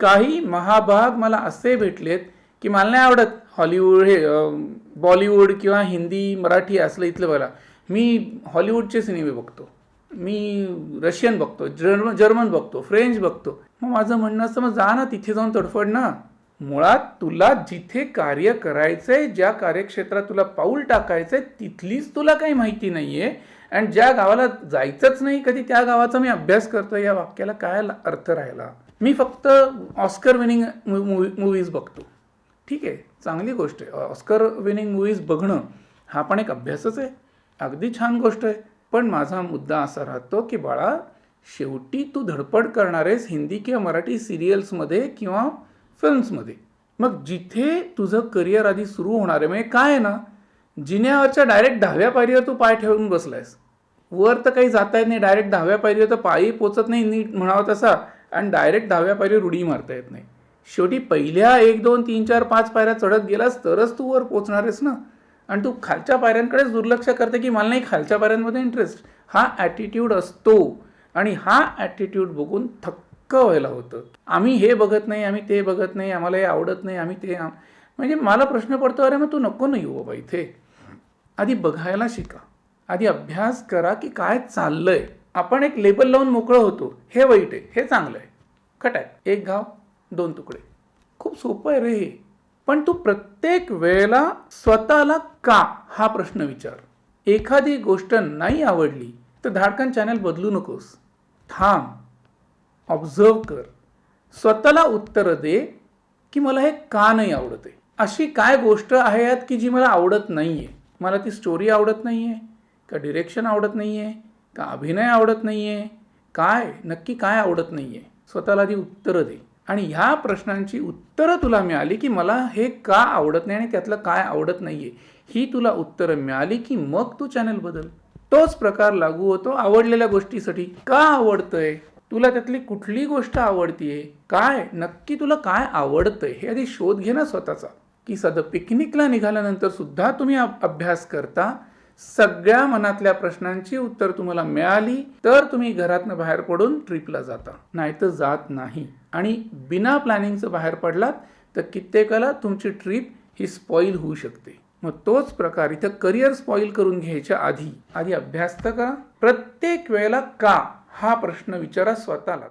काही महाभाग मला असे भेटलेत की मला नाही आवडत हॉलिवूड बॉलिवूड किंवा हिंदी मराठी असलं इथलं मला. मी हॉलिवूडचे सिनेमे बघतो, मी रशियन बघतो, जर्मन बघतो, फ्रेंच बघतो. मग माझं म्हणणं असतं मग जा ना तिथे जाऊन तडफड ना. मुळात तुला जिथे कार्य करायचंय, ज्या कार्यक्षेत्रात तुला पाऊल टाकायचंय तिथलीच तुला काही माहिती नाहीये आणि ज्या गावाला जायचंच नाही कधी त्या गावाचा मी अभ्यास करतो, या वाक्याला काय अर्थ राहिला. मी फक्त ऑस्कर विनिंग मूवीज बघतो. ठीक आहे, चांगली गोष्ट आहे. ऑस्कर विनिंग मूवीज बघणं हा पण एक अभ्यासच आहे, अगदी छान गोष्ट आहे. पण माझा मुद्दा असा राहतो की बाळा, शेवटी तू धडपड करणार आहेस हिंदी किंवा मराठी सिरियल्समध्ये किंवा फिल्म्समध्ये. मग जिथे तुझं करिअर आधी सुरू होणार आहे, म्हणजे काय आहे ना, जिन्यावरच्या डायरेक्ट 10व्या पायरीवर तू पाय ठेवून बसलायस. वर तर काही जाता येत नाही, डायरेक्ट 10व्या पायरीवर तर पायही पोचत नाही नीट म्हणावं तसा, आणि डायरेक्ट 10व्या पायरीवर उडी मारता येत नाही. शेवटी पहिल्या 1, 2, 3, 4, 5 पायऱ्या चढत गेलास तरच तू वर पोचणार आहेस ना. आणि तू खालच्या पायऱ्यांकडेच दुर्लक्ष करते की मला नाही खालच्या पायऱ्यांमध्ये इंटरेस्ट. हा ॲटिट्यूड असतो आणि हा ॲटिट्यूड बघून थक्क व्हायला होतं. आम्ही हे बघत नाही, आम्ही ते बघत नाही, आम्हाला हे आवडत नाही, आम्ही ते म्हणजे मला प्रश्न पडतो, अरे मग तू नको ना येऊ बाबा इथे. आधी बघायला शिका, आधी अभ्यास करा की काय चाललंय. आपण एक लेबल लावून मोकळं होतो, हे वाईट आहे, हे चांगलं आहे, खट आहे, एक घाव 2 तुकडे. खूप सोपं आहे रे हे. पण तू प्रत्येक वेळेला स्वतःला का हा प्रश्न विचार. एखादी गोष्ट नाही आवडली तर धाडकन चॅनल बदलू नकोस, थांब, ऑब्झर्व कर, स्वतःला उत्तर दे की मला हे का नाही आवडत आहे. अशी काय गोष्ट आहे यात की जी मला आवडत नाही आहे. मला ती स्टोरी आवडत नाही आहे का, डिरेक्शन आवडत नाही आहे का, अभिनय आवडत नाही आहे, काय नक्की काय आवडत नाही आहे. स्वतःला आधी उत्तरं दे. आणि ह्या प्रश्नांची उत्तरं तुला मिळाली की मला हे का आवडत नाही आणि त्यातलं काय आवडत नाही आहे, ही तुला उत्तरं मिळाली की मग तू चॅनल बदल. तोच प्रकार लागू होतो आवडलेल्या गोष्टीसाठी. का आवडतंय तुला, त्यातली कुठली गोष्ट आवडतीये, काय नक्की तुला काय आवडतंय हे आधी शोध घे ना स्वतःचा. की साधं पिकनिकला निघाल्यानंतर सुद्धा तुम्ही अभ्यास करता, सगळ्या मनातल्या प्रश्नांची उत्तर तुम्हाला मिळाली तर तुम्ही घरातनं बाहेर पडून ट्रिपला जाता, नाहीतर जात नाही. आणि बिना प्लॅनिंगचं बाहेर पडलात तर कित्येकाला तुमची ट्रिप ही स्पॉईल होऊ शकते. मग तोच प्रकार इथं करिअर स्पॉईल करून घ्यायच्या आधी अभ्यास तर करा. प्रत्येक वेळेला का हा प्रश्न विचारा स्वतःला.